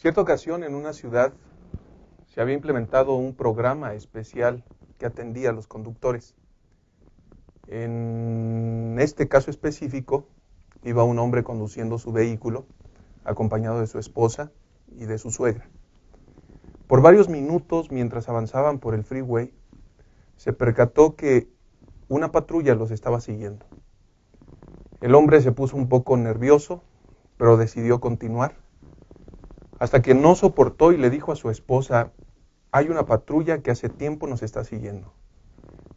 cierta ocasión, en una ciudad, se había implementado un programa especial que atendía a los conductores. En este caso específico, iba un hombre conduciendo su vehículo, acompañado de su esposa y de su suegra. Por varios minutos, mientras avanzaban por el freeway, se percató que una patrulla los estaba siguiendo. El hombre se puso un poco nervioso, pero decidió continuar, hasta que no soportó y le dijo a su esposa: hay una patrulla que hace tiempo nos está siguiendo.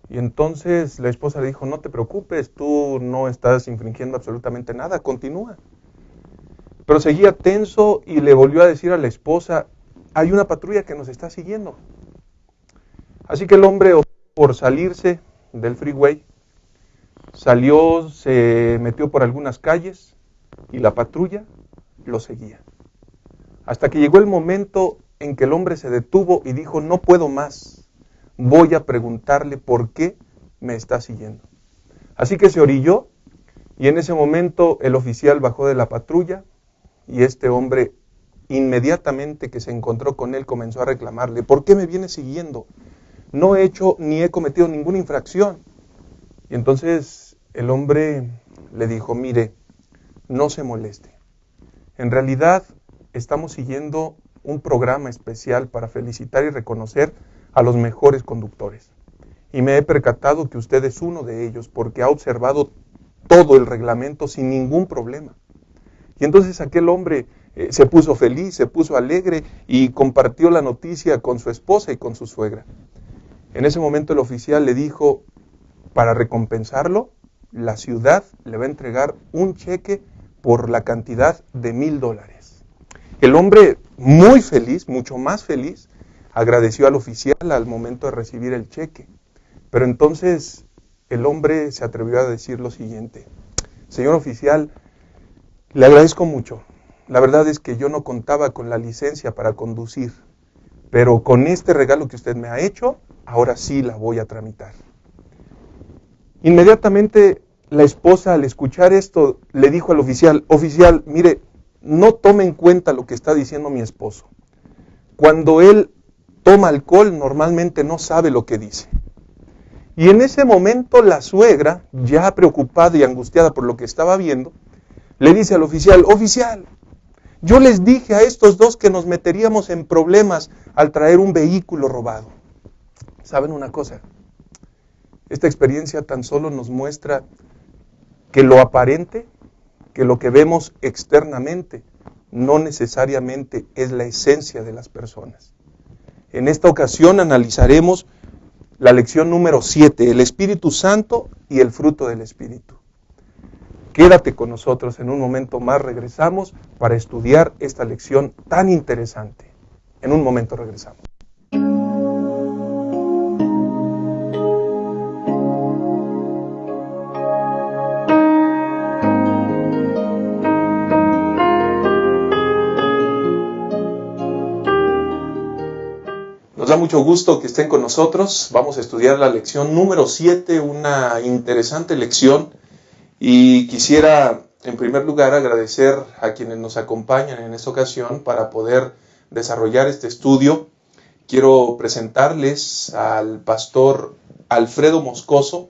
Y entonces la esposa le dijo: no te preocupes, tú no estás infringiendo absolutamente nada, continúa. Pero seguía tenso y le volvió a decir a la esposa: hay una patrulla que nos está siguiendo. Así que el hombre optó por salirse del freeway, salió, se metió por algunas calles y la patrulla lo seguía. Hasta que llegó el momento en que el hombre se detuvo y dijo: no puedo más, voy a preguntarle por qué me está siguiendo. Así que se orilló y en ese momento el oficial bajó de la patrulla y este hombre, inmediatamente que se encontró con él, comenzó a reclamarle: ¿por qué me viene siguiendo? No he hecho ni he cometido ninguna infracción. Y entonces el hombre le dijo: mire, no se moleste. En realidad estamos siguiendo un programa especial para felicitar y reconocer a los mejores conductores. Y me he percatado que usted es uno de ellos porque ha observado todo el reglamento sin ningún problema. Y entonces aquel hombre se puso feliz, se puso alegre y compartió la noticia con su esposa y con su suegra. En ese momento el oficial le dijo: para recompensarlo, la ciudad le va a entregar un cheque por la cantidad de $1,000. El hombre, muy feliz, mucho más feliz, agradeció al oficial al momento de recibir el cheque. Pero entonces el hombre se atrevió a decir lo siguiente: señor oficial, le agradezco mucho. La verdad es que yo no contaba con la licencia para conducir, pero con este regalo que usted me ha hecho, ahora sí la voy a tramitar. Inmediatamente la esposa, al escuchar esto, le dijo al oficial: oficial, mire, no tome en cuenta lo que está diciendo mi esposo. Cuando él toma alcohol, normalmente no sabe lo que dice. Y en ese momento la suegra, ya preocupada y angustiada por lo que estaba viendo, le dice al oficial: oficial, yo les dije a estos dos que nos meteríamos en problemas al traer un vehículo robado. ¿Saben una cosa? Esta experiencia tan solo nos muestra que lo aparente, que lo que vemos externamente, no necesariamente es la esencia de las personas. En esta ocasión analizaremos la lección número 7, el Espíritu Santo y el fruto del Espíritu. Quédate con nosotros, en un momento más regresamos para estudiar esta lección tan interesante. En un momento regresamos. Nos da mucho gusto que estén con nosotros. Vamos a estudiar la lección número 7, una interesante lección. Y quisiera, en primer lugar, agradecer a quienes nos acompañan en esta ocasión para poder desarrollar este estudio. Quiero presentarles al pastor Alfredo Moscoso,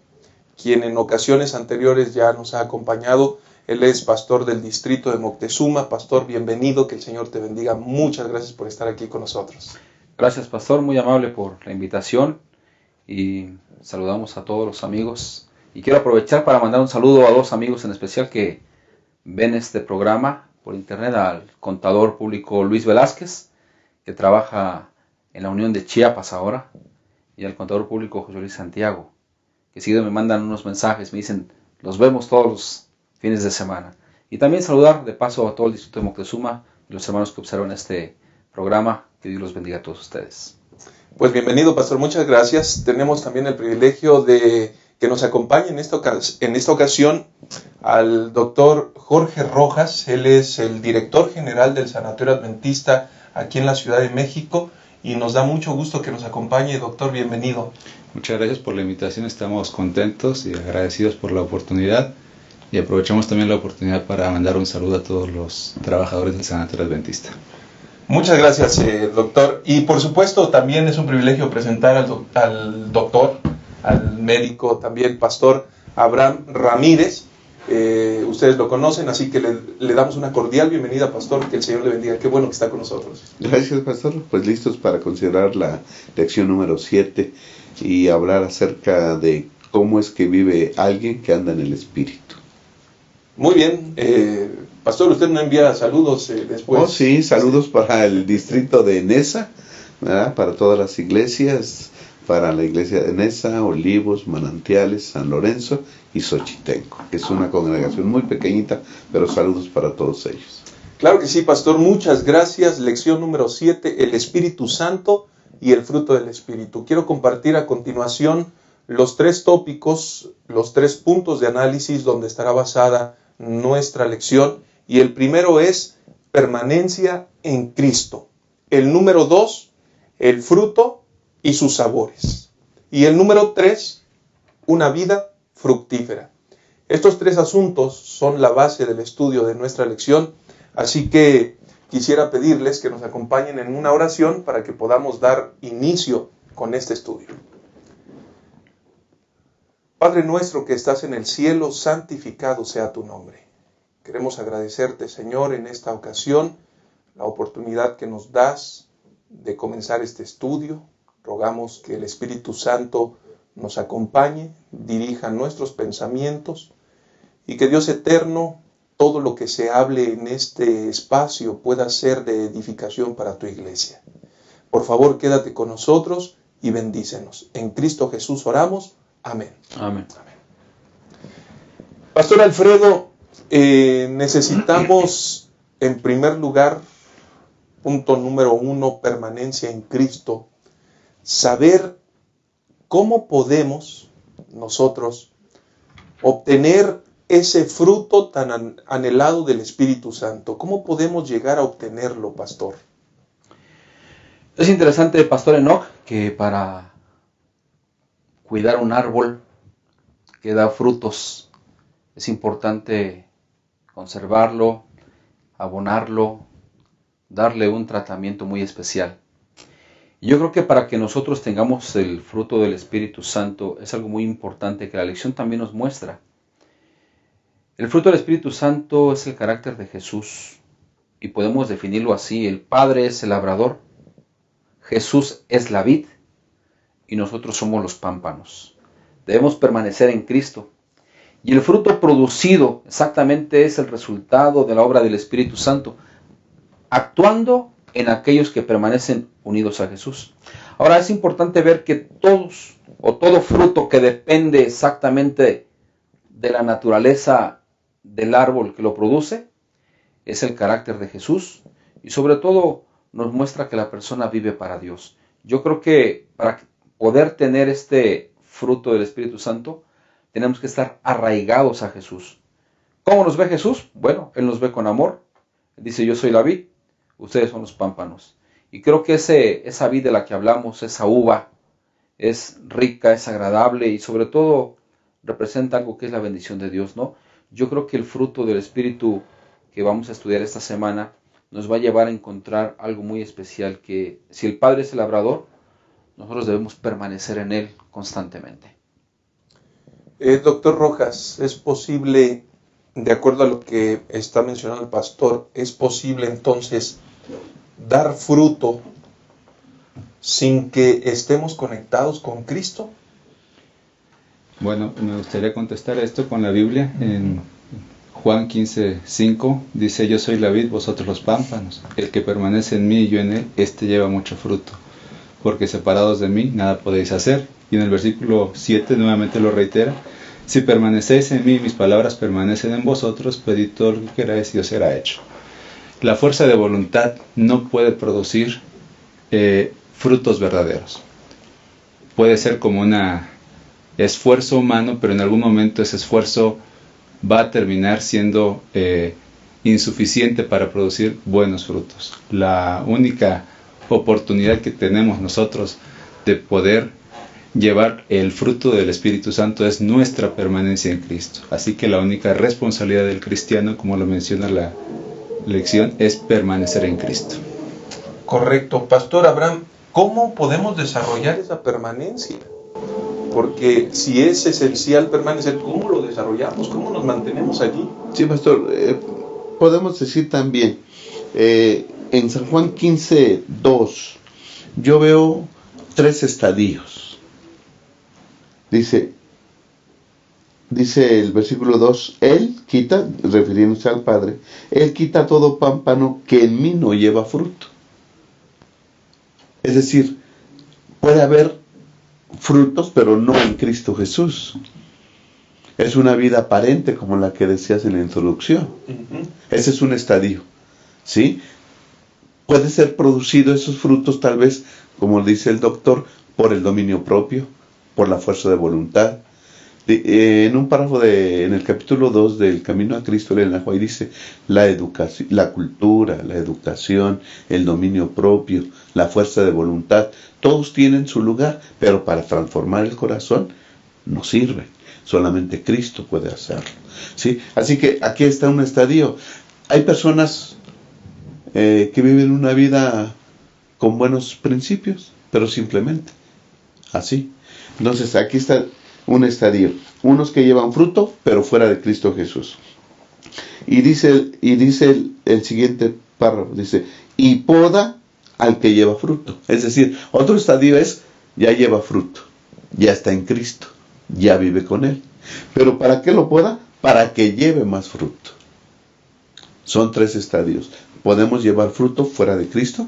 quien en ocasiones anteriores ya nos ha acompañado. Él es pastor del distrito de Moctezuma. Pastor, bienvenido, que el Señor te bendiga. Muchas gracias por estar aquí con nosotros. Gracias, pastor, muy amable por la invitación y saludamos a todos los amigos. Y quiero aprovechar para mandar un saludo a dos amigos en especial que ven este programa por internet: al contador público Luis Velázquez, que trabaja en la Unión de Chiapas ahora, y al contador público José Luis Santiago, que seguido me mandan unos mensajes, me dicen: los vemos todos los fines de semana. Y también saludar de paso a todo el distrito de Moctezuma y los hermanos que observan este programa. Que Dios los bendiga a todos ustedes. Pues bienvenido, pastor, muchas gracias. Tenemos también el privilegio de que nos acompañe en esta ocasión al doctor Jorge Rojas. Él es el director general del Sanatorio Adventista aquí en la Ciudad de México y nos da mucho gusto que nos acompañe. Doctor, bienvenido. Muchas gracias por la invitación, estamos contentos y agradecidos por la oportunidad y aprovechamos también la oportunidad para mandar un saludo a todos los trabajadores del Sanatorio Adventista. Muchas gracias, doctor. Y por supuesto también es un privilegio presentar al doctor, al médico, también pastor Abraham Ramírez. Ustedes lo conocen, así que le damos una cordial bienvenida, pastor, que el Señor le bendiga. Qué bueno que está con nosotros. Gracias, pastor. Pues listos para considerar la lección número 7 y hablar acerca de cómo es que vive alguien que anda en el Espíritu. Muy bien. Pastor, ¿usted no envía saludos después? Oh, sí, saludos para el distrito de Neza, ¿verdad? Para todas las iglesias, para la iglesia de Neza, Olivos, Manantiales, San Lorenzo y Xochitenco, que es una congregación muy pequeñita, pero saludos para todos ellos. Claro que sí, pastor, muchas gracias. Lección número 7, el Espíritu Santo y el fruto del Espíritu. Quiero compartir a continuación los 3 tópicos, los 3 puntos de análisis donde estará basada nuestra lección. Y el primero es permanencia en Cristo. El número 2, el fruto y sus sabores. Y el número 3, una vida fructífera. Estos 3 asuntos son la base del estudio de nuestra lección, así que quisiera pedirles que nos acompañen en una oración para que podamos dar inicio con este estudio. Padre nuestro que estás en el cielo, santificado sea tu nombre. Queremos agradecerte, Señor, en esta ocasión, la oportunidad que nos das de comenzar este estudio. Rogamos que el Espíritu Santo nos acompañe, dirija nuestros pensamientos y que Dios eterno, todo lo que se hable en este espacio pueda ser de edificación para tu iglesia. Por favor, quédate con nosotros y bendícenos. En Cristo Jesús oramos. Amén. Amén. Pastor Alfredo, necesitamos en primer lugar, punto número 1, permanencia en Cristo, saber cómo podemos nosotros obtener ese fruto tan anhelado del Espíritu Santo. ¿Cómo podemos llegar a obtenerlo, pastor? Es interesante, pastor Enoch, que para cuidar un árbol que da frutos es importante conservarlo, abonarlo, darle un tratamiento muy especial. Y yo creo que para que nosotros tengamos el fruto del Espíritu Santo es algo muy importante que la lección también nos muestra. El fruto del Espíritu Santo es el carácter de Jesús y podemos definirlo así. El Padre es el labrador, Jesús es la vid y nosotros somos los pámpanos. Debemos permanecer en Cristo. Y el fruto producido exactamente es el resultado de la obra del Espíritu Santo, actuando en aquellos que permanecen unidos a Jesús. Ahora es importante ver que todos o todo fruto que depende exactamente de la naturaleza del árbol que lo produce es el carácter de Jesús y sobre todo nos muestra que la persona vive para Dios. Yo creo que para poder tener este fruto del Espíritu Santo tenemos que estar arraigados a Jesús. ¿Cómo nos ve Jesús? Bueno, Él nos ve con amor. Él dice, yo soy la vid, ustedes son los pámpanos. Y creo que esa vid de la que hablamos, esa uva, es rica, es agradable y sobre todo representa algo que es la bendición de Dios, ¿no? Yo creo que el fruto del Espíritu que vamos a estudiar esta semana nos va a llevar a encontrar algo muy especial, que si el Padre es el labrador, nosotros debemos permanecer en Él constantemente. Doctor Rojas, ¿es posible, de acuerdo a lo que está mencionando el pastor, es posible entonces dar fruto sin que estemos conectados con Cristo? Bueno, me gustaría contestar esto con la Biblia. En Juan 15:5 dice, yo soy la vid, vosotros los pámpanos. El que permanece en mí y yo en él, este lleva mucho fruto. Porque separados de mí, nada podéis hacer. Y en el versículo 7 nuevamente lo reitera, si permanecéis en mí y mis palabras permanecen en vosotros, pedid todo lo que queráis y os será hecho. La fuerza de voluntad no puede producir frutos verdaderos. Puede ser como un esfuerzo humano, pero en algún momento ese esfuerzo va a terminar siendo insuficiente para producir buenos frutos. La única oportunidad que tenemos nosotros de poder llevar el fruto del Espíritu Santo es nuestra permanencia en Cristo. Así que la única responsabilidad del cristiano, como lo menciona la lección, es permanecer en Cristo. Correcto. Pastor Abraham, ¿cómo podemos desarrollar esa permanencia? Porque si es esencial permanecer, ¿cómo lo desarrollamos? ¿Cómo nos mantenemos allí? Sí, pastor, podemos decir también, en San Juan 15:2, yo veo 3 estadios. Dice el versículo 2, Él quita, refiriéndose al Padre, Él quita todo pámpano que en mí no lleva fruto. Es decir, puede haber frutos, pero no en Cristo Jesús. Es una vida aparente como la que decías en la introducción. Ese es un estadio, ¿sí? Puede ser producido esos frutos tal vez, como dice el doctor, por el dominio propio, por la fuerza de voluntad. En un párrafo en el capítulo 2 del Camino a Cristo, el Nahuay dice, la educación, la cultura, la educación, el dominio propio, la fuerza de voluntad, todos tienen su lugar, pero para transformar el corazón no sirve. Solamente Cristo puede hacerlo, ¿sí? Así que aquí está un estadio. Hay personas que viven una vida con buenos principios, pero simplemente así. Entonces aquí está un estadio. Unos que llevan fruto, pero fuera de Cristo Jesús. Y dice el siguiente párrafo, dice, y poda al que lleva fruto. Es decir, otro estadio es, ya lleva fruto, ya está en Cristo, ya vive con Él. Pero ¿para qué lo poda? Para que lleve más fruto. Son 3 estadios. Podemos llevar fruto fuera de Cristo,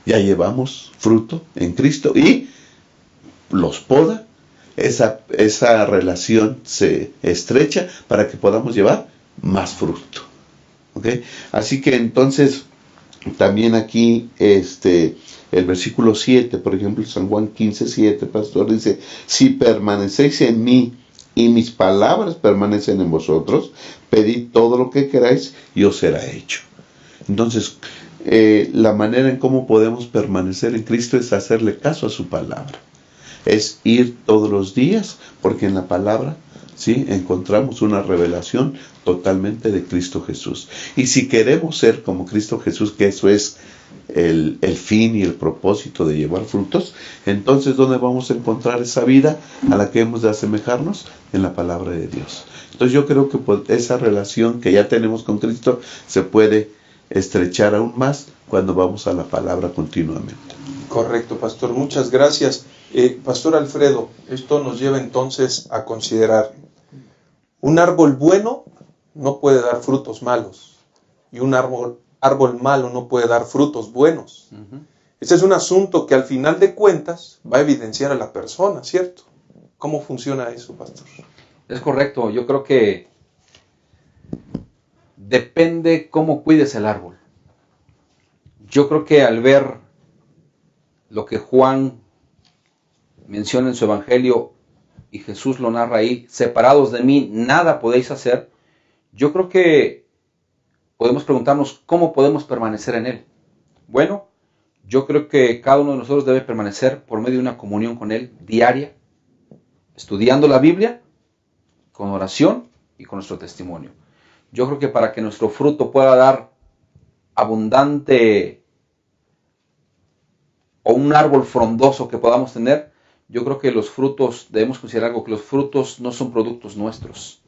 ya llevamos fruto en Cristo y los poda. Esa relación se estrecha para que podamos llevar más fruto. ¿Okay? Así que entonces, también aquí, el versículo 7, por ejemplo, San Juan 15:7, pastor, dice, si permanecéis en mí y mis palabras permanecen en vosotros, pedid todo lo que queráis y os será hecho. Entonces, la manera en cómo podemos permanecer en Cristo es hacerle caso a su palabra. Es ir todos los días, porque en la palabra, ¿sí?, encontramos una revelación totalmente de Cristo Jesús. Y si queremos ser como Cristo Jesús, que eso es el fin y el propósito de llevar frutos, entonces ¿dónde vamos a encontrar esa vida a la que hemos de asemejarnos? En la palabra de Dios. Entonces yo creo que esa relación que ya tenemos con Cristo se puede estrechar aún más cuando vamos a la palabra continuamente. Correcto, pastor. Muchas gracias. Pastor Alfredo, esto nos lleva entonces a considerar, un árbol bueno no puede dar frutos malos, y un árbol malo no puede dar frutos buenos. Este es un asunto que al final de cuentas va a evidenciar a la persona, ¿cierto? ¿Cómo funciona eso, pastor? Es correcto. Yo creo que depende cómo cuides el árbol. Yo creo que al ver lo que Juan menciona en su evangelio y Jesús lo narra ahí, separados de mí nada podéis hacer, yo creo que podemos preguntarnos cómo podemos permanecer en Él. Bueno, yo creo que cada uno de nosotros debe permanecer por medio de una comunión con Él diaria, estudiando la Biblia, con oración y con nuestro testimonio. Yo creo que para que nuestro fruto pueda dar abundante o un árbol frondoso que podamos tener, yo creo que los frutos, debemos considerar algo, que los frutos no son productos nuestros,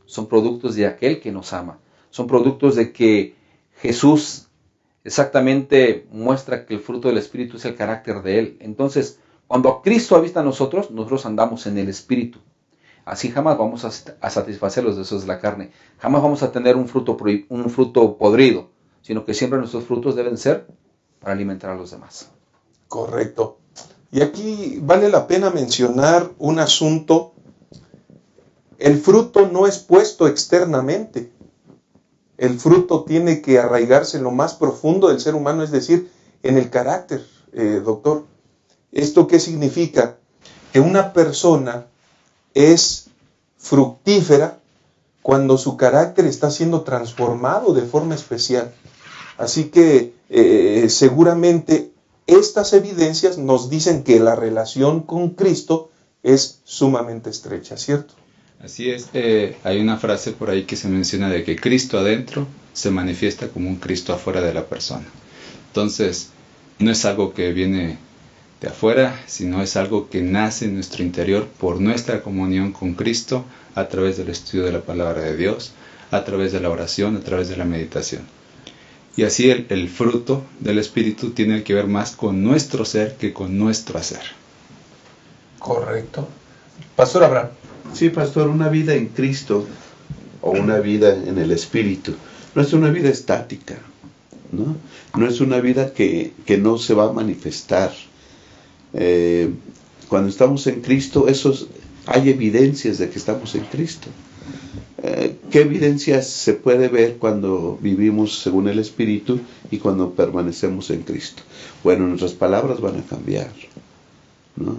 son productos de aquel que nos ama, son productos de que Jesús exactamente muestra que el fruto del Espíritu es el carácter de Él. Entonces, cuando Cristo habita en nosotros, nosotros andamos en el Espíritu. Así jamás vamos a satisfacer los deseos de la carne, jamás vamos a tener un fruto podrido, sino que siempre nuestros frutos deben ser para alimentar a los demás. Correcto. Y aquí vale la pena mencionar un asunto. El fruto no es puesto externamente. El fruto tiene que arraigarse en lo más profundo del ser humano, es decir, en el carácter, doctor. ¿Esto qué significa? Que una persona es fructífera cuando su carácter está siendo transformado de forma especial. Así que seguramente estas evidencias nos dicen que la relación con Cristo es sumamente estrecha, ¿cierto? Así es. Hay una frase por ahí que se menciona de que Cristo adentro se manifiesta como un Cristo afuera de la persona. Entonces, no es algo que viene de afuera, sino es algo que nace en nuestro interior por nuestra comunión con Cristo a través del estudio de la palabra de Dios, a través de la oración, a través de la meditación. Y así el fruto del Espíritu tiene que ver más con nuestro ser que con nuestro hacer. Correcto. Pastor Abraham. Sí, pastor, una vida en Cristo o una vida en el Espíritu no es una vida estática, ¿no? No es una vida que no se va a manifestar. Cuando estamos en Cristo, hay evidencias de que estamos en Cristo. ¿Qué evidencias se puede ver cuando vivimos según el Espíritu y cuando permanecemos en Cristo? Bueno, nuestras palabras van a cambiar, ¿no?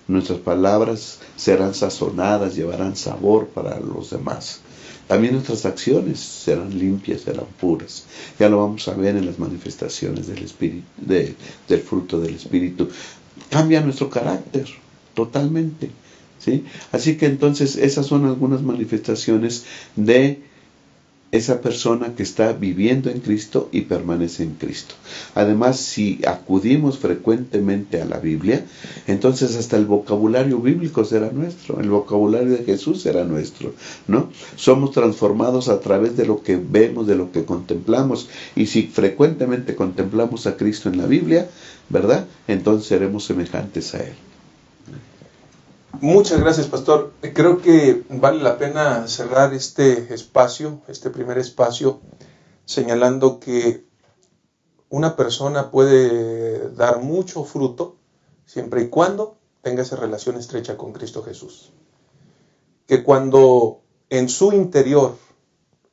Nuestras palabras serán sazonadas, llevarán sabor para los demás. También nuestras acciones serán limpias, serán puras. Ya lo vamos a ver en las manifestaciones del Espíritu, del fruto del Espíritu. Cambia nuestro carácter totalmente, ¿sí? Así que entonces esas son algunas manifestaciones de esa persona que está viviendo en Cristo y permanece en Cristo. Además, si acudimos frecuentemente a la Biblia, entonces hasta el vocabulario bíblico será nuestro, el vocabulario de Jesús será nuestro, ¿no? Somos transformados a través de lo que vemos, de lo que contemplamos, y si frecuentemente contemplamos a Cristo en la Biblia, ¿verdad? Entonces seremos semejantes a Él. Muchas gracias, pastor. Creo que vale la pena cerrar este espacio, este primer espacio, señalando que una persona puede dar mucho fruto siempre y cuando tenga esa relación estrecha con Cristo Jesús. Que cuando en su interior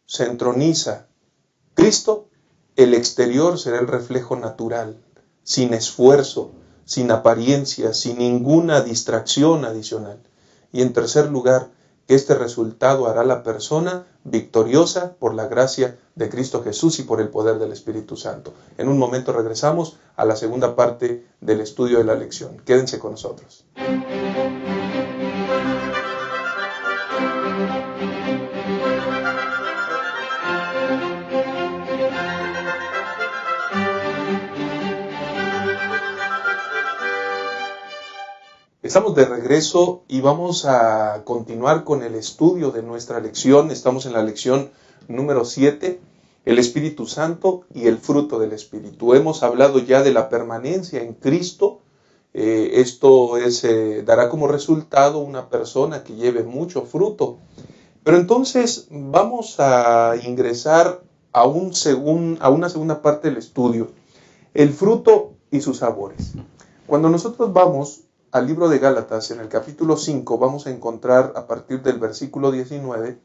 se entroniza Cristo, el exterior será el reflejo natural, sin esfuerzo, sin apariencia, sin ninguna distracción adicional. Y en tercer lugar, que este resultado hará la persona victoriosa por la gracia de Cristo Jesús y por el poder del Espíritu Santo. En un momento regresamos a la segunda parte del estudio de la lección. Quédense con nosotros. Estamos de regreso y vamos a continuar con el estudio de nuestra lección. Estamos en la lección número 7, el Espíritu Santo y el fruto del Espíritu. Hemos hablado ya de la permanencia en Cristo. Esto dará como resultado una persona que lleve mucho fruto. Pero entonces vamos a ingresar a una segunda parte del estudio, el fruto y sus sabores. Cuando nosotros vamos al libro de Gálatas, en el capítulo 5, vamos a encontrar a partir del versículo 19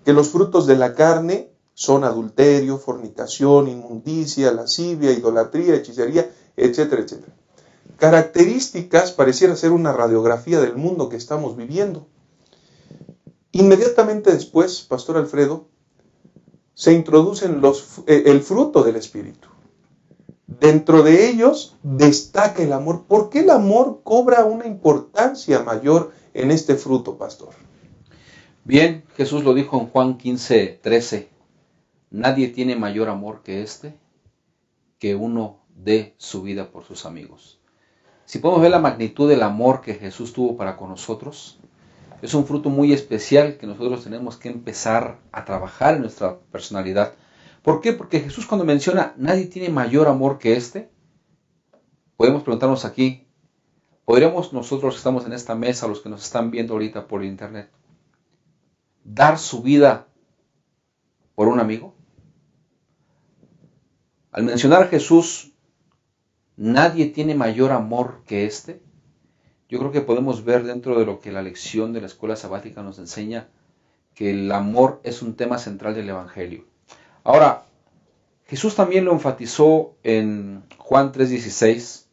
que los frutos de la carne son adulterio, fornicación, inmundicia, lascivia, idolatría, hechicería, etcétera, etcétera. Características pareciera ser una radiografía del mundo que estamos viviendo. Inmediatamente después, Pastor Alfredo, se introducen el fruto del Espíritu. Dentro de ellos destaca el amor. ¿Por qué el amor cobra una importancia mayor en este fruto, pastor? Bien, Jesús lo dijo en Juan 15:13. Nadie tiene mayor amor que este, que uno dé su vida por sus amigos. Si podemos ver la magnitud del amor que Jesús tuvo para con nosotros, es un fruto muy especial que nosotros tenemos que empezar a trabajar en nuestra personalidad. ¿Por qué? Porque Jesús, cuando menciona nadie tiene mayor amor que este, podemos preguntarnos aquí, ¿podríamos nosotros que estamos en esta mesa, los que nos están viendo ahorita por internet, dar su vida por un amigo? Al mencionar a Jesús, nadie tiene mayor amor que este, yo creo que podemos ver dentro de lo que la lección de la escuela sabática nos enseña, que el amor es un tema central del Evangelio. Ahora, Jesús también lo enfatizó en Juan 3:16,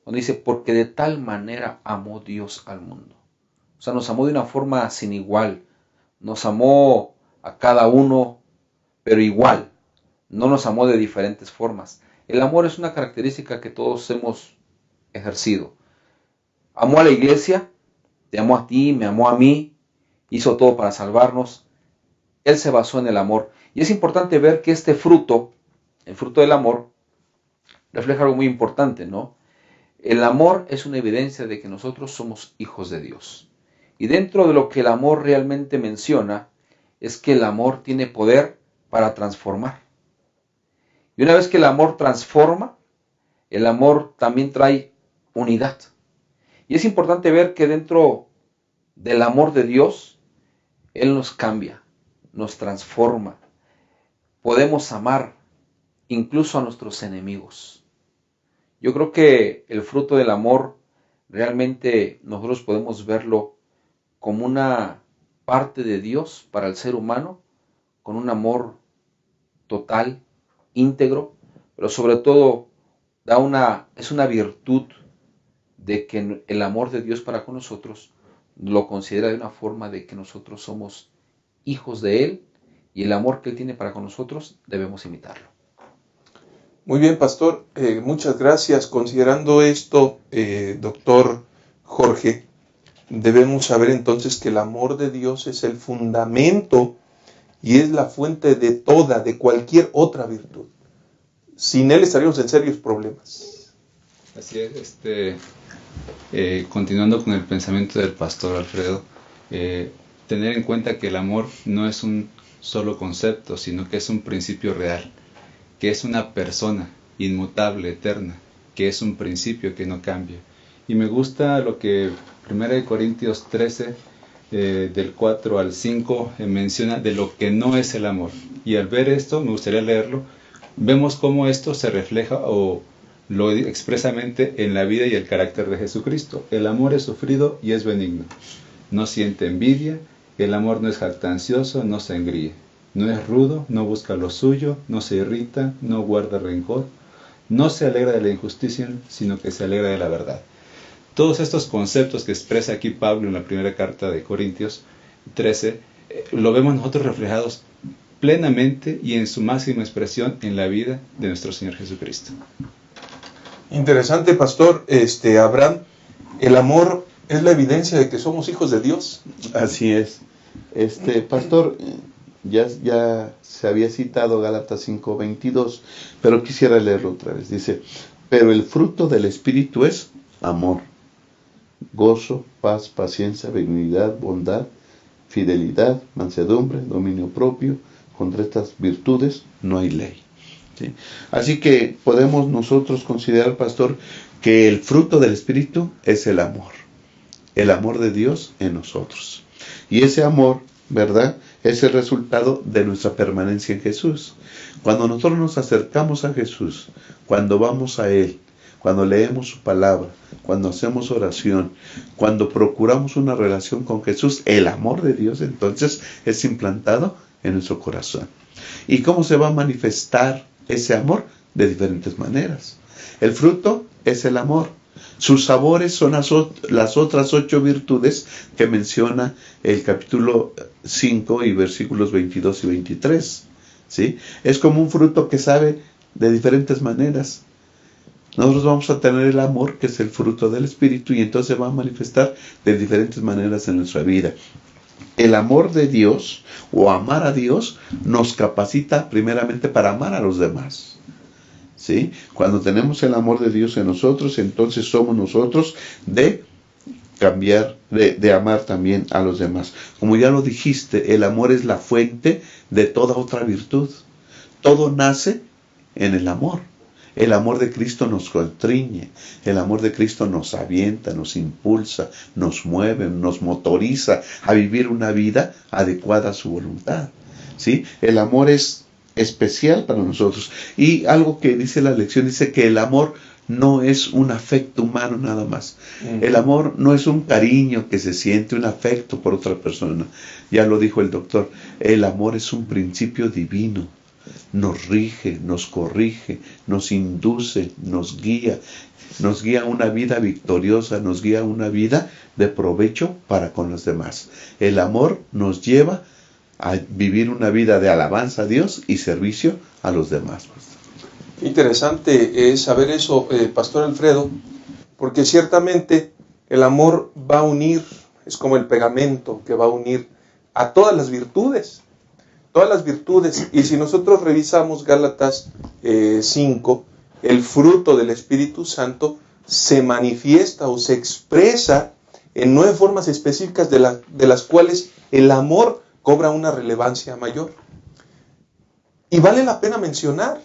donde dice, porque de tal manera amó Dios al mundo. O sea, nos amó de una forma sin igual. Nos amó a cada uno, pero igual. No nos amó de diferentes formas. El amor es una característica que todos hemos ejercido. Amó a la iglesia, te amó a ti, me amó a mí, hizo todo para salvarnos. Él se basó en el amor. Y es importante ver que este fruto, el fruto del amor, refleja algo muy importante, ¿no? El amor es una evidencia de que nosotros somos hijos de Dios. Y dentro de lo que el amor realmente menciona, es que el amor tiene poder para transformar. Y una vez que el amor transforma, el amor también trae unidad. Y es importante ver que dentro del amor de Dios, Él nos cambia, nos transforma. Podemos amar incluso a nuestros enemigos. Yo creo que el fruto del amor realmente nosotros podemos verlo como una parte de Dios para el ser humano, con un amor total, íntegro, pero sobre todo es una virtud de que el amor de Dios para con nosotros lo considera de una forma de que nosotros somos hijos de Él y el amor que Él tiene para con nosotros debemos imitarlo. Muy bien, pastor, muchas gracias. Considerando esto, doctor Jorge, debemos saber entonces que el amor de Dios es el fundamento y es la fuente de cualquier otra virtud. Sin Él estaríamos en serios problemas. Así es, continuando con el pensamiento del pastor Alfredo, tener en cuenta que el amor no es un solo concepto, sino que es un principio real, que es una persona inmutable, eterna, que es un principio que no cambia. Y me gusta lo que 1 Corintios 13, del 4 al 5, menciona de lo que no es el amor. Y al ver esto, me gustaría leerlo, vemos cómo esto se refleja o lo expresamente en la vida y el carácter de Jesucristo. El amor es sufrido y es benigno. No siente envidia, el amor no es jactancioso, no se engríe. No es rudo, no busca lo suyo, no se irrita, no guarda rencor, no se alegra de la injusticia, sino que se alegra de la verdad. Todos estos conceptos que expresa aquí Pablo en la primera carta de Corintios 13, lo vemos nosotros reflejados plenamente y en su máxima expresión en la vida de nuestro Señor Jesucristo. Interesante, pastor. Abraham, el amor es la evidencia de que somos hijos de Dios. Así es. Pastor, ya se había citado Gálatas 5:22, pero quisiera leerlo otra vez. Dice, pero el fruto del Espíritu es amor, gozo, paz, paciencia, benignidad, bondad, fidelidad, mansedumbre, dominio propio. Contra estas virtudes no hay ley. ¿Sí? Así que podemos nosotros considerar, pastor, que el fruto del Espíritu es el amor de Dios en nosotros. Y ese amor, ¿verdad?, es el resultado de nuestra permanencia en Jesús. Cuando nosotros nos acercamos a Jesús, cuando vamos a Él, cuando leemos su palabra, cuando hacemos oración, cuando procuramos una relación con Jesús, el amor de Dios entonces es implantado en nuestro corazón. ¿Y cómo se va a manifestar ese amor? De diferentes maneras. El fruto es el amor. Sus sabores son las otras 8 virtudes que menciona el capítulo 5 y versículos 22 y 23. ¿Sí? Es como un fruto que sabe de diferentes maneras. Nosotros vamos a tener el amor, que es el fruto del Espíritu, y entonces se va a manifestar de diferentes maneras en nuestra vida. El amor de Dios, o amar a Dios, nos capacita primeramente para amar a los demás. ¿Sí? Cuando tenemos el amor de Dios en nosotros, entonces somos nosotros de cambiar, de amar también a los demás. Como ya lo dijiste, el amor es la fuente de toda otra virtud. Todo nace en el amor. El amor de Cristo nos constriñe, el amor de Cristo nos avienta, nos impulsa, nos mueve, nos motoriza a vivir una vida adecuada a su voluntad. ¿Sí? El amor es especial para nosotros. Y algo que dice la lección, dice que el amor no es un afecto humano nada más. El amor no es un cariño que se siente, un afecto por otra persona. Ya lo dijo el doctor, el amor es un principio divino. Nos rige, nos corrige, nos induce, nos guía a una vida victoriosa, nos guía a una vida de provecho para con los demás. El amor nos lleva a vivir una vida de alabanza a Dios y servicio a los demás. Interesante saber eso, Pastor Alfredo, porque ciertamente el amor va a unir, es como el pegamento que va a unir a todas las virtudes. Todas las virtudes. Y si nosotros revisamos Gálatas 5, el fruto del Espíritu Santo se manifiesta o se expresa en 9 formas específicas de las cuales el amor cobra una relevancia mayor. Y vale la pena mencionar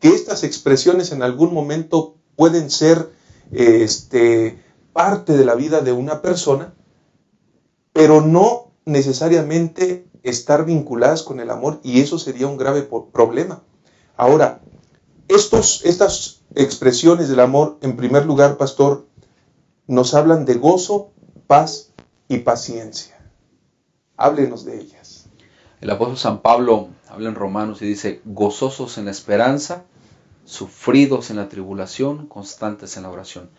que estas expresiones en algún momento pueden ser parte de la vida de una persona, pero no necesariamente estar vinculadas con el amor, y eso sería un grave problema. Ahora, estas expresiones del amor, en primer lugar, pastor, nos hablan de gozo, paz y paciencia. Háblenos de ellas. El apóstol San Pablo habla en Romanos y dice: gozosos en la esperanza, sufridos en la tribulación, constantes en la oración.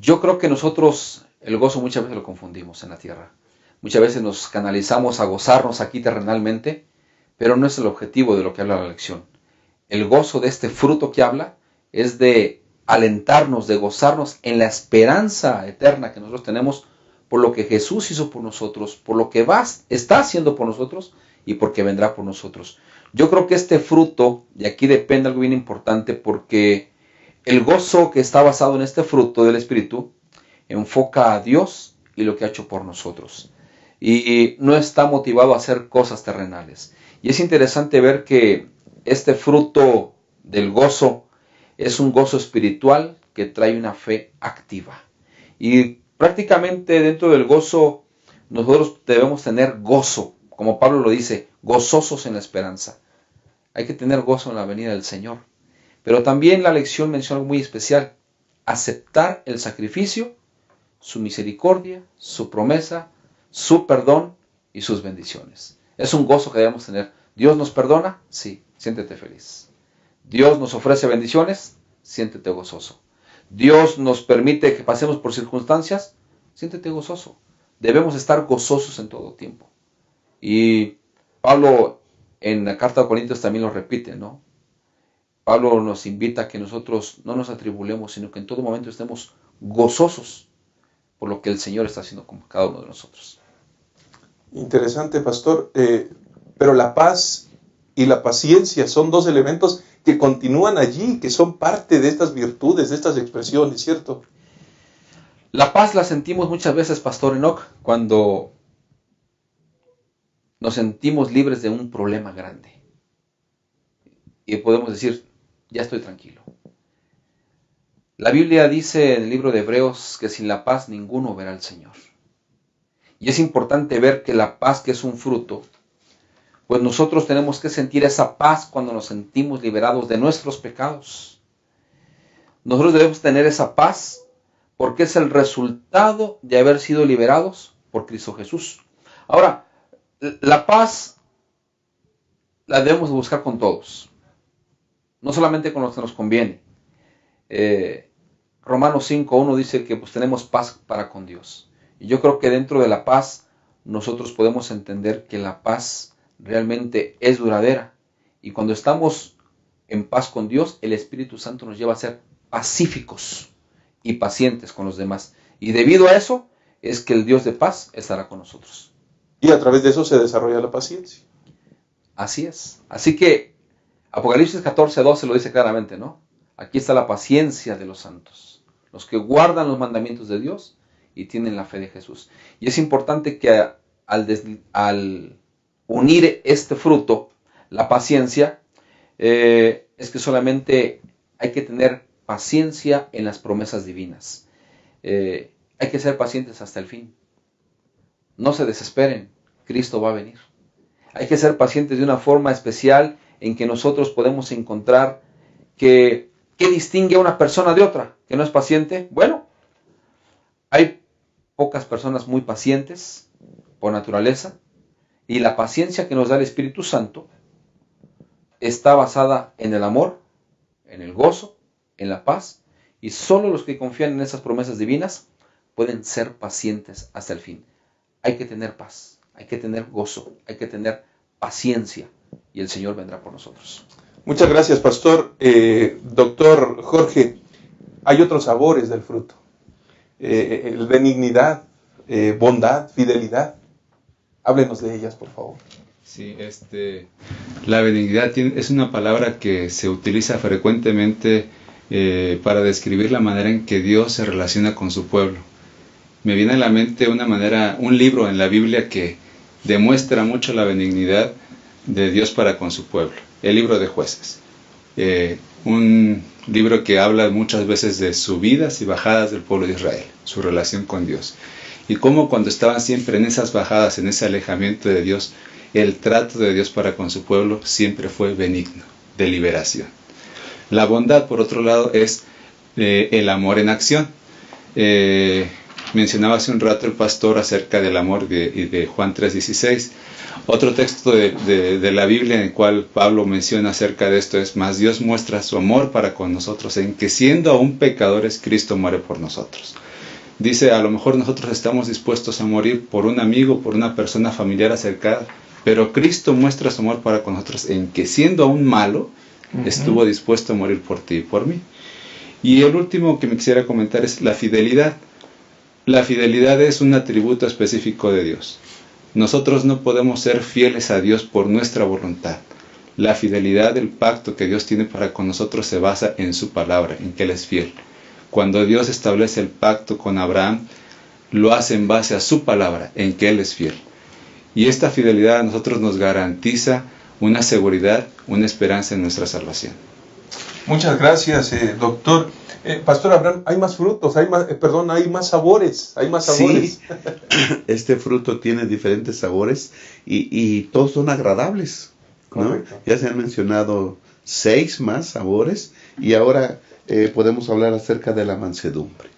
Yo creo que nosotros el gozo muchas veces lo confundimos en la tierra. Muchas veces nos canalizamos a gozarnos aquí terrenalmente, pero no es el objetivo de lo que habla la lección. El gozo de este fruto que habla es de alentarnos, de gozarnos en la esperanza eterna que nosotros tenemos por lo que Jesús hizo por nosotros, por lo que está haciendo por nosotros y porque vendrá por nosotros. Yo creo que este fruto, de aquí depende algo bien importante, porque el gozo que está basado en este fruto del Espíritu enfoca a Dios y lo que ha hecho por nosotros. Y no está motivado a hacer cosas terrenales. Y es interesante ver que este fruto del gozo es un gozo espiritual que trae una fe activa. Y prácticamente dentro del gozo nosotros debemos tener gozo, como Pablo lo dice, gozosos en la esperanza. Hay que tener gozo en la venida del Señor. Pero también la lección menciona algo muy especial: aceptar el sacrificio, su misericordia, su promesa, su perdón y sus bendiciones. Es un gozo que debemos tener. ¿Dios nos perdona? Sí, siéntete feliz. ¿Dios nos ofrece bendiciones? Siéntete gozoso. ¿Dios nos permite que pasemos por circunstancias? Siéntete gozoso. Debemos estar gozosos en todo tiempo. Y Pablo en la carta a Corintios también lo repite, ¿no? Pablo nos invita a que nosotros no nos atribulemos, sino que en todo momento estemos gozosos por lo que el Señor está haciendo con cada uno de nosotros. Interesante, pastor. Pero la paz y la paciencia son 2 elementos que continúan allí, que son parte de estas virtudes, de estas expresiones, ¿cierto? La paz la sentimos muchas veces, pastor Enoch, cuando nos sentimos libres de un problema grande. Y podemos decir: ya estoy tranquilo. La Biblia dice en el libro de Hebreos que sin la paz ninguno verá al Señor. Y es importante ver que la paz, que es un fruto, pues nosotros tenemos que sentir esa paz cuando nos sentimos liberados de nuestros pecados. Nosotros debemos tener esa paz porque es el resultado de haber sido liberados por Cristo Jesús. Ahora, la paz la debemos buscar con todos, no solamente con los que nos conviene. Romanos 5:1 dice que pues tenemos paz para con Dios. Y yo creo que dentro de la paz nosotros podemos entender que la paz realmente es duradera. Y cuando estamos en paz con Dios, el Espíritu Santo nos lleva a ser pacíficos y pacientes con los demás. Y debido a eso es que el Dios de paz estará con nosotros. Y a través de eso se desarrolla la paciencia. Así es. Así que Apocalipsis 14:12 lo dice claramente, ¿no? Aquí está la paciencia de los santos, los que guardan los mandamientos de Dios y tienen la fe de Jesús. Y es importante que al unir este fruto, la paciencia, es que solamente hay que tener paciencia en las promesas divinas. Hay que ser pacientes hasta el fin. No se desesperen, Cristo va a venir. Hay que ser pacientes de una forma especial en que nosotros podemos encontrar ¿qué distingue a una persona de otra que no es paciente? Bueno, hay pocas personas muy pacientes por naturaleza, y la paciencia que nos da el Espíritu Santo está basada en el amor, en el gozo, en la paz, y solo los que confían en esas promesas divinas pueden ser pacientes hasta el fin. Hay que tener paz, hay que tener gozo, hay que tener paciencia, y el Señor vendrá por nosotros. Muchas gracias, pastor. Doctor Jorge, hay otros sabores del fruto. Benignidad, bondad, fidelidad. Háblenos de ellas, por favor. Sí, La benignidad es una palabra que se utiliza frecuentemente para describir la manera en que Dios se relaciona con su pueblo. Me viene a la mente un libro en la Biblia que demuestra mucho la benignidad de Dios para con su pueblo, el libro de Jueces. Un libro que habla muchas veces de subidas y bajadas del pueblo de Israel, su relación con Dios. Y cómo cuando estaban siempre en esas bajadas, en ese alejamiento de Dios, el trato de Dios para con su pueblo siempre fue benigno, de liberación. La bondad, por otro lado, es el amor en acción. Mencionaba hace un rato el pastor acerca del amor de Juan 3:16. Otro texto de la Biblia en el cual Pablo menciona acerca de esto es: mas Dios muestra su amor para con nosotros en que siendo aún pecadores, Cristo muere por nosotros. Dice, a lo mejor nosotros estamos dispuestos a morir por un amigo, por una persona familiar acercada, pero Cristo muestra su amor para con nosotros en que siendo aún malo, estuvo dispuesto a morir por ti y por mí. Y el último que me quisiera comentar es la fidelidad. La fidelidad es un atributo específico de Dios. Nosotros no podemos ser fieles a Dios por nuestra voluntad. La fidelidad del pacto que Dios tiene para con nosotros se basa en su palabra, en que Él es fiel. Cuando Dios establece el pacto con Abraham, lo hace en base a su palabra, en que Él es fiel. Y esta fidelidad a nosotros nos garantiza una seguridad, una esperanza en nuestra salvación. Muchas gracias, doctor. Pastor Abraham, hay más frutos, hay más sabores, Sí, este fruto tiene diferentes sabores y todos son agradables, ¿no? Correcto. Ya se han mencionado 6 más sabores y ahora podemos hablar acerca de la mansedumbre.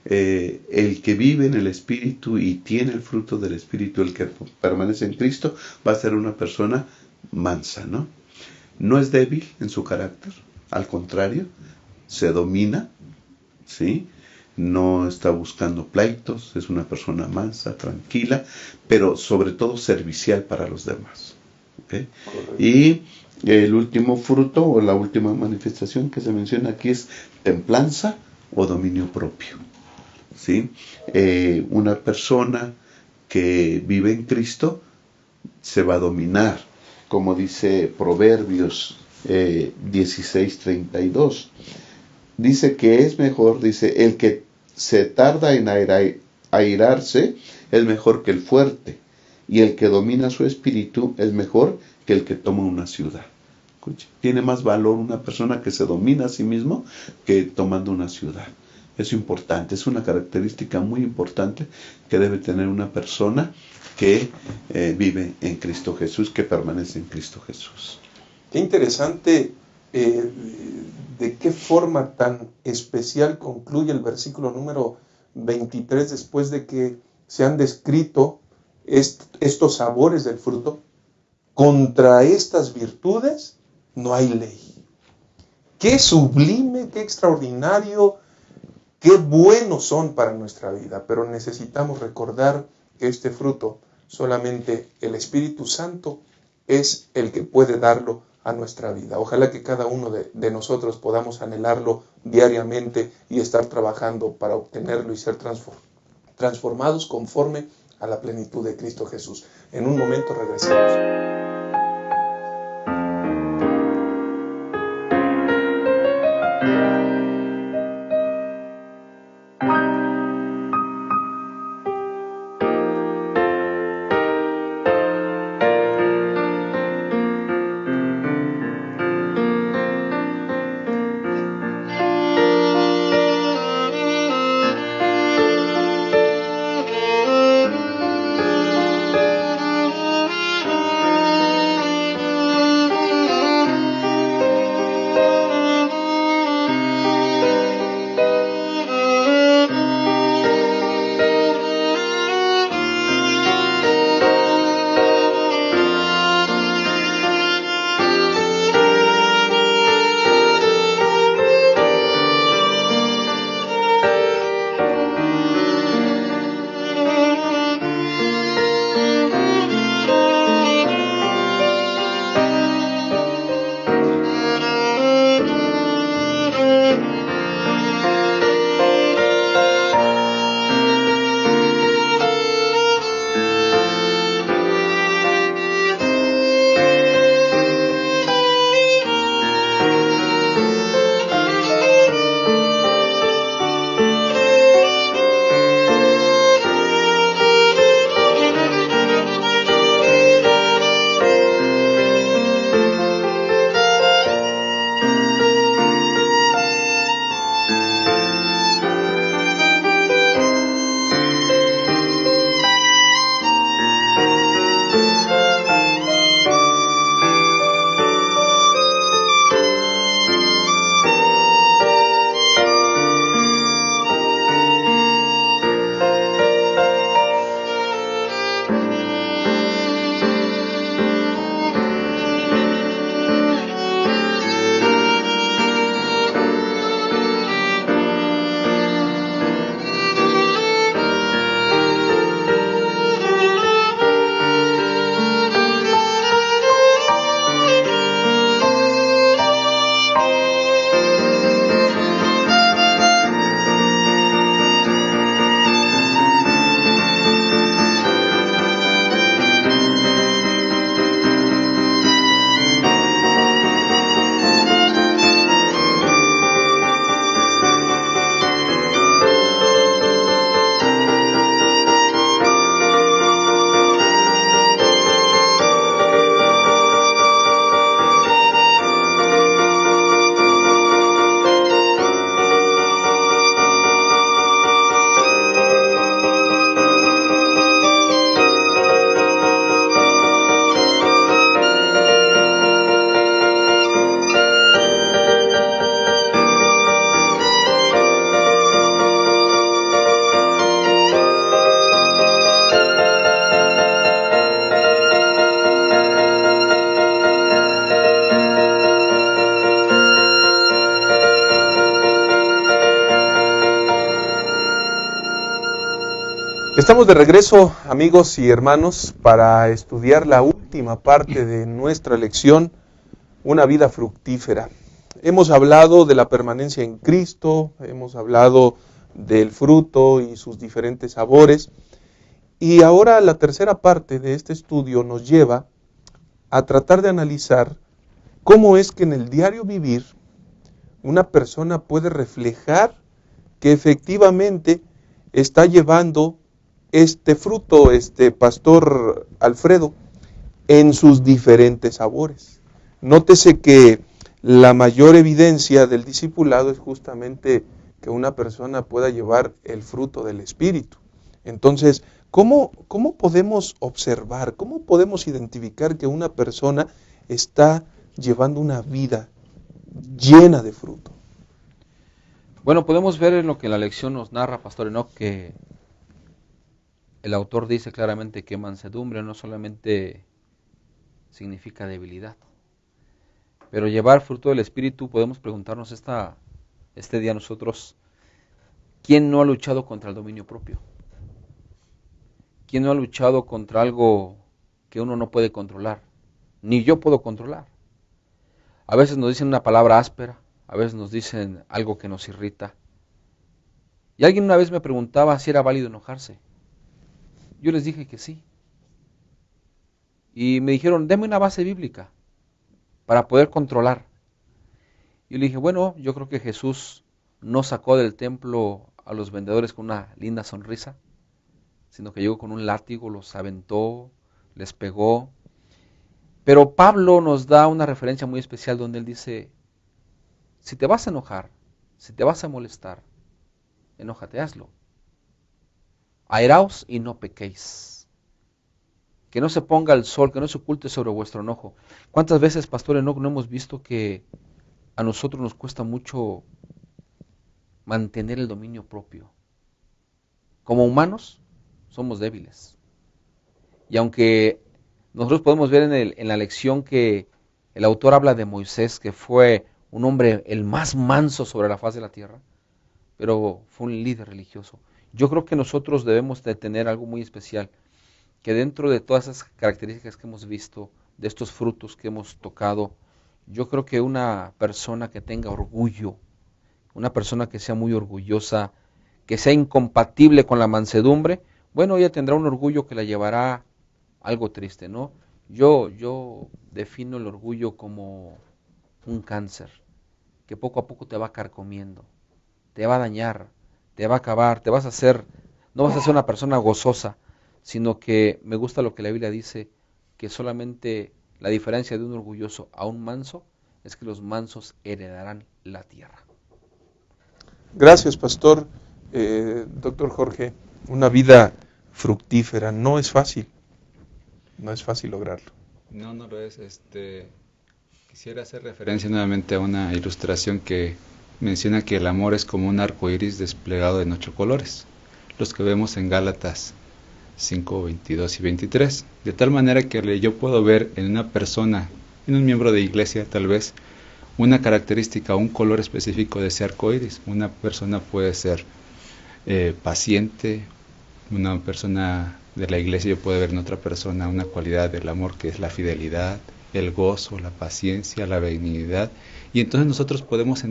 El que vive en el Espíritu y tiene el fruto del Espíritu, el que permanece en Cristo, va a ser una persona mansa, ¿no? No es débil en su carácter, al contrario, se domina, ¿sí? No está buscando pleitos, es una persona mansa, tranquila, pero sobre todo servicial para los demás, ¿okay? Y el último fruto o la última manifestación que se menciona aquí es templanza o dominio propio, ¿sí? Una persona que vive en Cristo se va a dominar, como dice Proverbios 16:32. Dice que es mejor, dice, el que se tarda en airarse es mejor que el fuerte, y el que domina su espíritu es mejor que el que toma una ciudad. Escuche, tiene más valor una persona que se domina a sí mismo que tomando una ciudad. Es importante, es una característica muy importante que debe tener una persona que vive en Cristo Jesús, que permanece en Cristo Jesús. Qué interesante, de qué forma tan especial concluye el versículo número 23 después de que se han descrito estos sabores del fruto. Contra estas virtudes no hay ley. Qué sublime, qué extraordinario, qué buenos son para nuestra vida, pero necesitamos recordar que este fruto solamente el Espíritu Santo es el que puede darlo a nuestra vida. Ojalá que cada uno de nosotros podamos anhelarlo diariamente y estar trabajando para obtenerlo y ser transformados conforme a la plenitud de Cristo Jesús. En un momento regresamos. Estamos de regreso, amigos y hermanos, para estudiar la última parte de nuestra lección, una vida fructífera. Hemos hablado de la permanencia en Cristo, hemos hablado del fruto y sus diferentes sabores, y ahora la tercera parte de este estudio nos lleva a tratar de analizar cómo es que en el diario vivir una persona puede reflejar que efectivamente está llevando este fruto, Pastor Alfredo, en sus diferentes sabores. Nótese que la mayor evidencia del discipulado es justamente que una persona pueda llevar el fruto del Espíritu. Entonces, ¿cómo podemos observar, cómo podemos identificar que una persona está llevando una vida llena de fruto? Bueno, podemos ver en lo que la lección nos narra, Pastor Enoch, que el autor dice claramente que mansedumbre no solamente significa debilidad, pero llevar fruto del Espíritu, podemos preguntarnos este día nosotros, ¿quién no ha luchado contra el dominio propio? ¿Quién no ha luchado contra algo que uno no puede controlar? Ni yo puedo controlar. A veces nos dicen una palabra áspera, a veces nos dicen algo que nos irrita. Y alguien una vez me preguntaba si era válido enojarse. Yo les dije que sí. Y me dijeron, deme una base bíblica para poder controlar. Y le dije, bueno, yo creo que Jesús no sacó del templo a los vendedores con una linda sonrisa, sino que llegó con un látigo, los aventó, les pegó. Pero Pablo nos da una referencia muy especial donde él dice, si te vas a enojar, si te vas a molestar, enójate, hazlo. Airaos y no pequéis. Que no se ponga el sol, que no se oculte sobre vuestro enojo. ¿Cuántas veces, Pastor Enoch, no hemos visto que a nosotros nos cuesta mucho mantener el dominio propio? Como humanos, somos débiles. Y aunque nosotros podemos ver en la lección que el autor habla de Moisés, que fue un hombre el más manso sobre la faz de la tierra, pero fue un líder religioso. Yo creo que nosotros debemos de tener algo muy especial, que dentro de todas esas características que hemos visto, de estos frutos que hemos tocado, yo creo que una persona que tenga orgullo, una persona que sea muy orgullosa, que sea incompatible con la mansedumbre, bueno, ella tendrá un orgullo que la llevará a algo triste, ¿no? Yo defino el orgullo como un cáncer, que poco a poco te va carcomiendo, te va a dañar, te va a acabar, no vas a ser una persona gozosa, sino que me gusta lo que la Biblia dice, que solamente la diferencia de un orgulloso a un manso es que los mansos heredarán la tierra. Gracias, Pastor. Doctor Jorge, una vida fructífera no es fácil lograrlo. No lo es. Quisiera hacer referencia nuevamente a una ilustración que menciona que el amor es como un arco iris desplegado en 8 colores, los que vemos en Gálatas 5, 22 y 23, de tal manera que yo puedo ver en una persona, en un miembro de iglesia tal vez, una característica, un color específico de ese arco iris. Una persona puede ser paciente, una persona de la iglesia, yo puedo ver en otra persona una cualidad del amor que es la fidelidad, el gozo, la paciencia, la benignidad, y entonces nosotros podemos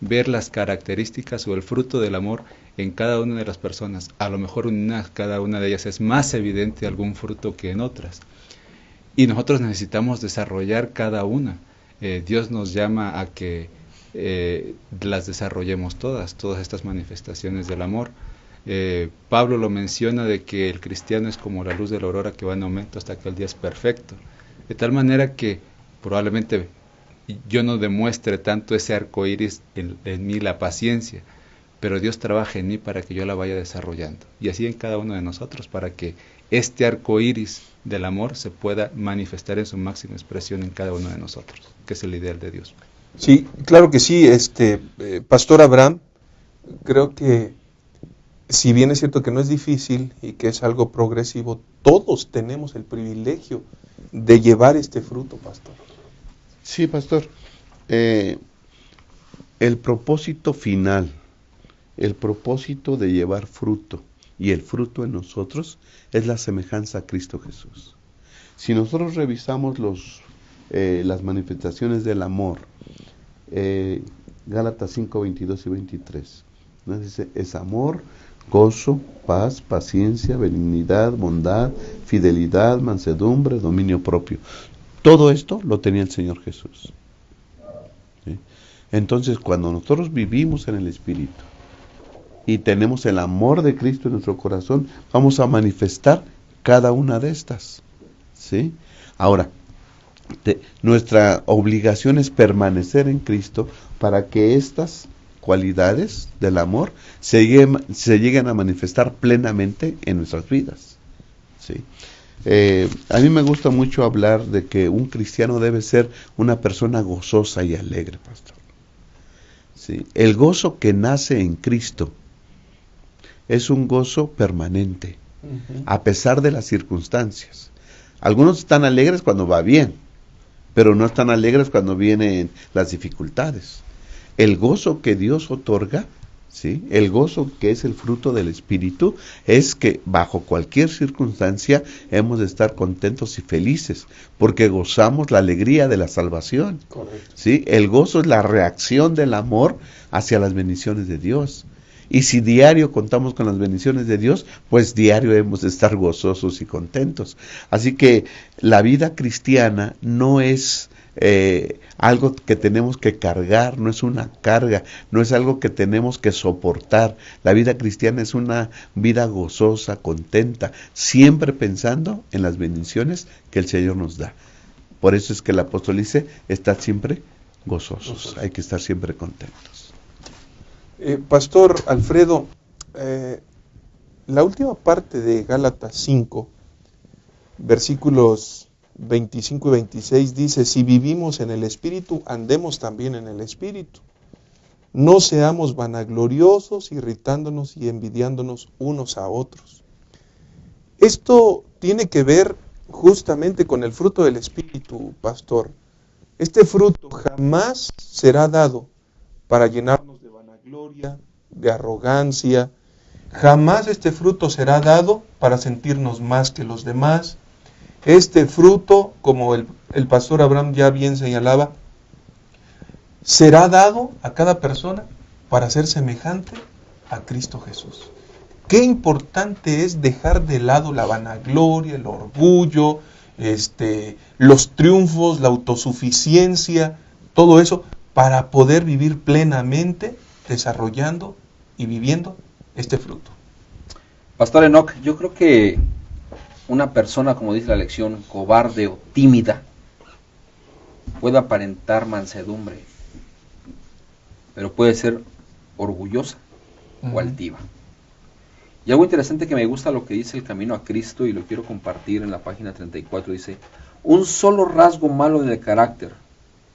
ver las características o el fruto del amor en cada una de las personas. A lo mejor cada una de ellas es más evidente algún fruto que en otras, y nosotros necesitamos desarrollar cada una. Dios nos llama a que las desarrollemos todas estas manifestaciones del amor. Pablo lo menciona de que el cristiano es como la luz de la aurora que va en aumento hasta que el día es perfecto, de tal manera que probablemente yo no demuestre tanto ese arco iris en mí, la paciencia, pero Dios trabaja en mí para que yo la vaya desarrollando, y así en cada uno de nosotros, para que este arco iris del amor se pueda manifestar en su máxima expresión en cada uno de nosotros, que es el ideal de Dios. Sí, claro que sí, Pastor Abraham, creo que si bien es cierto que no es difícil y que es algo progresivo, todos tenemos el privilegio de llevar este fruto, Pastor. Sí, Pastor. El propósito final, el propósito de llevar fruto y el fruto en nosotros es la semejanza a Cristo Jesús. Si nosotros revisamos las manifestaciones del amor, Gálatas 5, 22 y 23, ¿no? Dice, es amor, gozo, paz, paciencia, benignidad, bondad, fidelidad, mansedumbre, dominio propio. Todo esto lo tenía el Señor Jesús. ¿Sí? Entonces, cuando nosotros vivimos en el Espíritu y tenemos el amor de Cristo en nuestro corazón, vamos a manifestar cada una de estas. ¿Sí? Ahora, nuestra obligación es permanecer en Cristo para que estas cualidades del amor se lleguen a manifestar plenamente en nuestras vidas. ¿Sí? A mí me gusta mucho hablar de que un cristiano debe ser una persona gozosa y alegre, pastor. ¿Sí? El gozo que nace en Cristo es un gozo permanente, a pesar de las circunstancias. Algunos están alegres cuando va bien, pero no están alegres cuando vienen las dificultades. El gozo que Dios otorga, ¿sí? El gozo que es el fruto del Espíritu, es que bajo cualquier circunstancia hemos de estar contentos y felices, porque gozamos la alegría de la salvación. Correcto. ¿Sí? El gozo es la reacción del amor hacia las bendiciones de Dios. Y si diario contamos con las bendiciones de Dios, pues diario hemos de estar gozosos y contentos. Así que la vida cristiana no es algo que tenemos que cargar, no es una carga, no es algo que tenemos que soportar. La vida cristiana es una vida gozosa, contenta, siempre pensando en las bendiciones que el Señor nos da. Por eso es que el apóstol dice, estad siempre gozosos, hay que estar siempre contentos. Pastor Alfredo, la última parte de Gálatas 5, versículos 25 y 26 dice, si vivimos en el Espíritu, andemos también en el Espíritu. No seamos vanagloriosos, irritándonos y envidiándonos unos a otros. Esto tiene que ver justamente con el fruto del Espíritu, pastor. Este fruto jamás será dado para llenarnos de vanagloria, de arrogancia. Jamás este fruto será dado para sentirnos más que los demás. Este fruto, como el pastor Abraham ya bien señalaba, será dado a cada persona para ser semejante a Cristo Jesús. Qué importante es dejar de lado la vanagloria, el orgullo, los triunfos, la autosuficiencia, todo eso, para poder vivir plenamente, desarrollando y viviendo este fruto. Pastor Enoch, yo creo que una persona, como dice la lección, cobarde o tímida, puede aparentar mansedumbre, pero puede ser orgullosa o altiva. Y algo interesante que me gusta lo que dice el Camino a Cristo, y lo quiero compartir en la página 34, dice, un solo rasgo malo del carácter,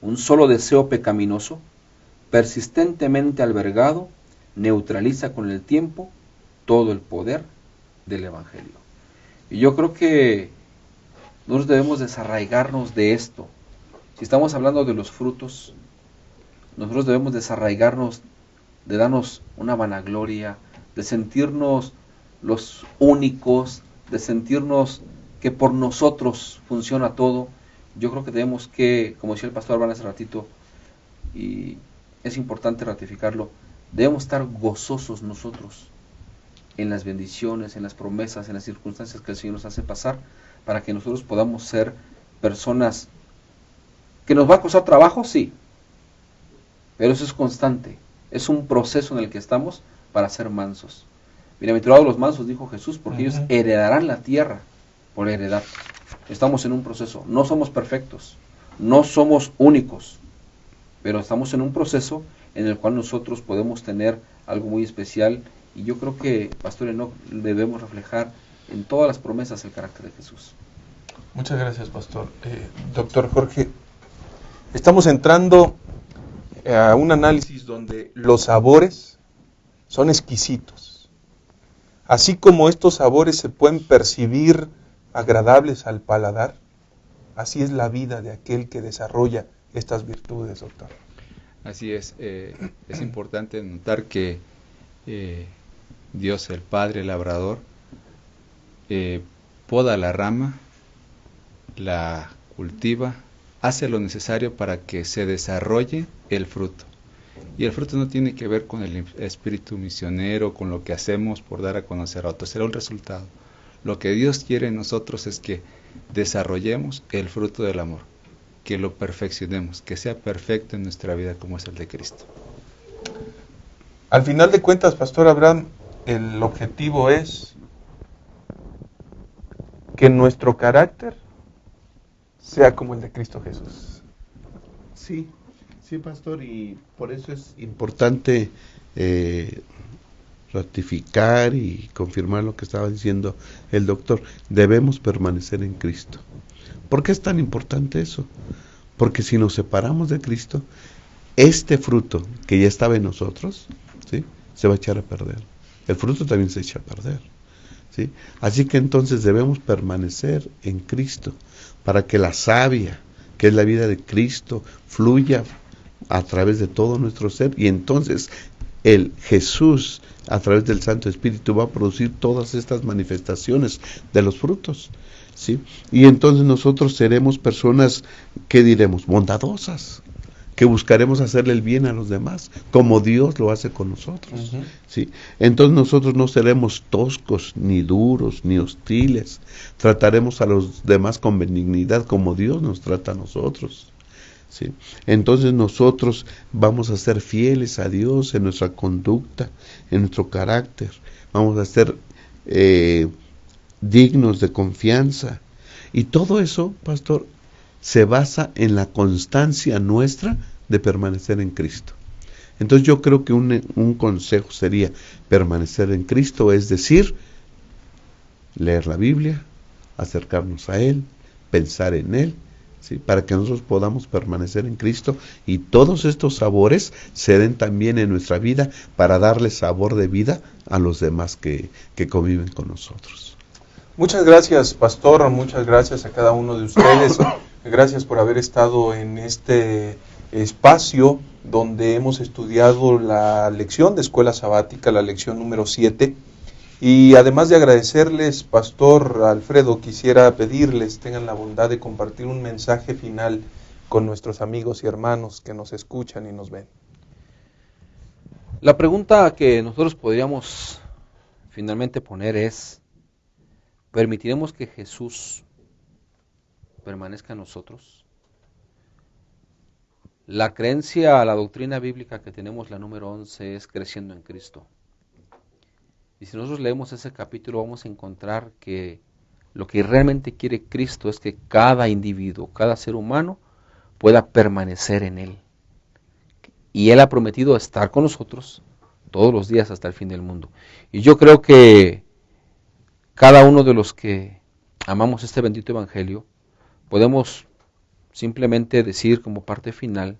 un solo deseo pecaminoso, persistentemente albergado, neutraliza con el tiempo todo el poder del Evangelio. Y yo creo que nosotros debemos desarraigarnos de esto. Si estamos hablando de los frutos, nosotros debemos desarraigarnos de darnos una vanagloria, de sentirnos los únicos, de sentirnos que por nosotros funciona todo. Yo creo que tenemos que, como decía el pastor Abraham hace ratito, y es importante ratificarlo, debemos estar gozosos nosotros en las bendiciones, en las promesas, en las circunstancias que el Señor nos hace pasar, para que nosotros podamos ser personas que nos va a costar trabajo, sí, pero eso es constante, es un proceso en el que estamos para ser mansos. Bienaventurados los mansos, dijo Jesús, porque ellos heredarán la tierra por heredad. Estamos en un proceso, no somos perfectos, no somos únicos, pero estamos en un proceso en el cual nosotros podemos tener algo muy especial. Y yo creo que, Pastor Enoch, debemos reflejar en todas las promesas el carácter de Jesús. Muchas gracias, pastor. Doctor Jorge, estamos entrando a un análisis donde los sabores son exquisitos. Así como estos sabores se pueden percibir agradables al paladar, así es la vida de aquel que desarrolla estas virtudes, doctor. Así es importante notar que Dios el Padre labrador poda la rama, la cultiva, hace lo necesario para que se desarrolle el fruto. Y el fruto no tiene que ver con el espíritu misionero, con lo que hacemos por dar a conocer a otros, será un resultado. Lo que Dios quiere en nosotros es que desarrollemos el fruto del amor, que lo perfeccionemos, que sea perfecto en nuestra vida como es el de Cristo. Al final de cuentas, Pastor Abraham, el objetivo es que nuestro carácter sea como el de Cristo Jesús. Sí, sí, pastor, y por eso es importante ratificar y confirmar lo que estaba diciendo el doctor. Debemos permanecer en Cristo. ¿Por qué es tan importante eso? Porque si nos separamos de Cristo, este fruto que ya estaba en nosotros, ¿sí?, se va a echar a perder. El fruto también se echa a perder, ¿sí? Así que entonces debemos permanecer en Cristo para que la savia, que es la vida de Cristo, fluya a través de todo nuestro ser, y entonces el Jesús a través del Santo Espíritu va a producir todas estas manifestaciones de los frutos, ¿sí? Y entonces nosotros seremos personas, ¿qué diremos? Bondadosas, que buscaremos hacerle el bien a los demás, como Dios lo hace con nosotros, ¿sí? Entonces nosotros no seremos toscos, ni duros, ni hostiles, trataremos a los demás con benignidad, como Dios nos trata a nosotros, ¿sí? Entonces nosotros vamos a ser fieles a Dios en nuestra conducta, en nuestro carácter, vamos a ser dignos de confianza, y todo eso, pastor, se basa en la constancia nuestra de permanecer en Cristo. Entonces yo creo que un consejo sería permanecer en Cristo, es decir, leer la Biblia, acercarnos a Él, pensar en Él, ¿sí?, para que nosotros podamos permanecer en Cristo, y todos estos sabores se den también en nuestra vida para darle sabor de vida a los demás que conviven con nosotros. Muchas gracias, pastor, muchas gracias a cada uno de ustedes. Gracias por haber estado en este espacio donde hemos estudiado la lección de Escuela Sabática, la lección número 7. Y además de agradecerles, Pastor Alfredo, quisiera pedirles, tengan la bondad de compartir un mensaje final con nuestros amigos y hermanos que nos escuchan y nos ven. La pregunta que nosotros podríamos finalmente poner es: ¿permitiremos que Jesús permanezca en nosotros? La creencia, la doctrina bíblica que tenemos, la número 11, es creciendo en Cristo. Y si nosotros leemos ese capítulo, vamos a encontrar que lo que realmente quiere Cristo es que cada individuo, cada ser humano, pueda permanecer en Él. Y Él ha prometido estar con nosotros todos los días hasta el fin del mundo. Y yo creo que cada uno de los que amamos este bendito evangelio, podemos simplemente decir como parte final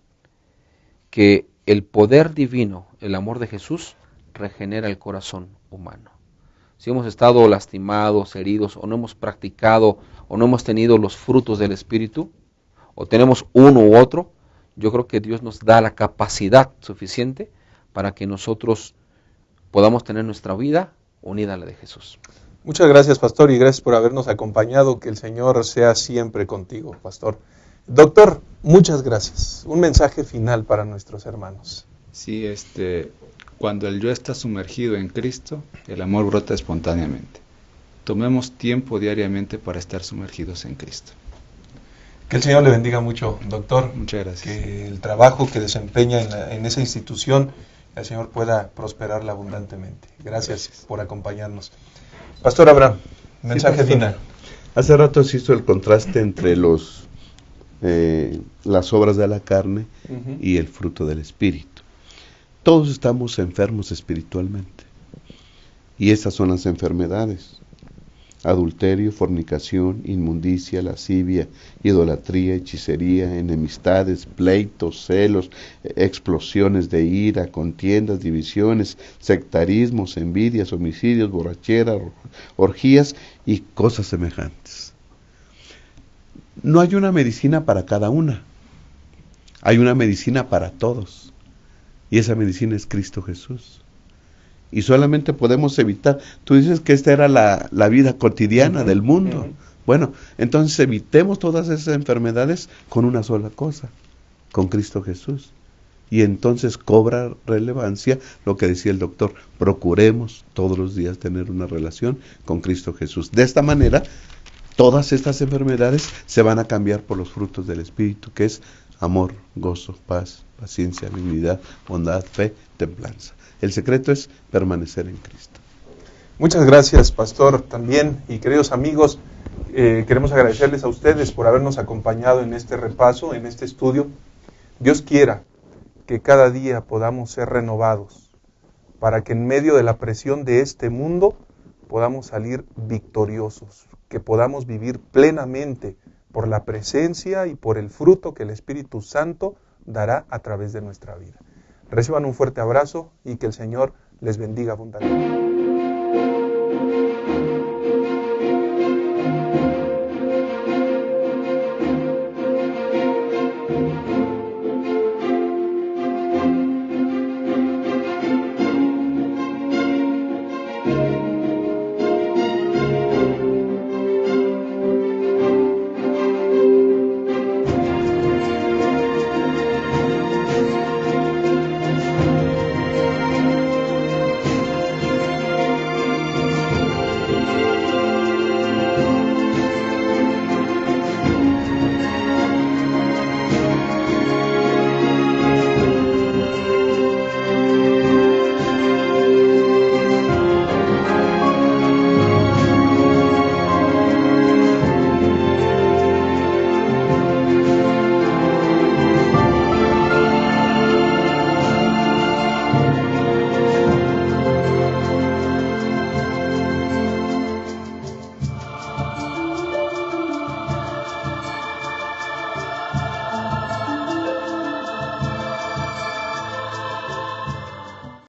que el poder divino, el amor de Jesús, regenera el corazón humano. Si hemos estado lastimados, heridos, o no hemos practicado, o no hemos tenido los frutos del Espíritu, o tenemos uno u otro, yo creo que Dios nos da la capacidad suficiente para que nosotros podamos tener nuestra vida unida a la de Jesús. Muchas gracias, Pastor, y gracias por habernos acompañado. Que el Señor sea siempre contigo, Pastor. Doctor, muchas gracias. Un mensaje final para nuestros hermanos. Sí, cuando el yo está sumergido en Cristo, el amor brota espontáneamente. Tomemos tiempo diariamente para estar sumergidos en Cristo. Que el Señor le bendiga mucho, doctor. Muchas gracias. Que el trabajo que desempeña en esa institución, el Señor pueda prosperarla abundantemente. Gracias por acompañarnos. Pastor Abraham, mensaje final. Hace rato se hizo el contraste entre las obras de la carne y el fruto del Espíritu. Todos estamos enfermos espiritualmente, y estas son las enfermedades: adulterio, fornicación, inmundicia, lascivia, idolatría, hechicería, enemistades, pleitos, celos, explosiones de ira, contiendas, divisiones, sectarismos, envidias, homicidios, borrachera, orgías y cosas semejantes. No hay una medicina para cada una, hay una medicina para todos, y esa medicina es Cristo Jesús. y solamente podemos evitar. Tú dices que esta era la vida cotidiana del mundo. Bueno, entonces evitemos todas esas enfermedades con una sola cosa, con Cristo Jesús. Y entonces cobra relevancia lo que decía el doctor, procuremos todos los días tener una relación con Cristo Jesús. De esta manera, todas estas enfermedades se van a cambiar por los frutos del Espíritu, que es amor, gozo, paz, paciencia, benignidad, bondad, fe, templanza. El secreto es permanecer en Cristo. Muchas gracias, pastor, también, y queridos amigos, queremos agradecerles a ustedes por habernos acompañado en este repaso, en este estudio. Dios quiera que cada día podamos ser renovados, para que en medio de la presión de este mundo podamos salir victoriosos, que podamos vivir plenamente por la presencia y por el fruto que el Espíritu Santo dará a través de nuestra vida. Reciban un fuerte abrazo y que el Señor les bendiga abundantemente.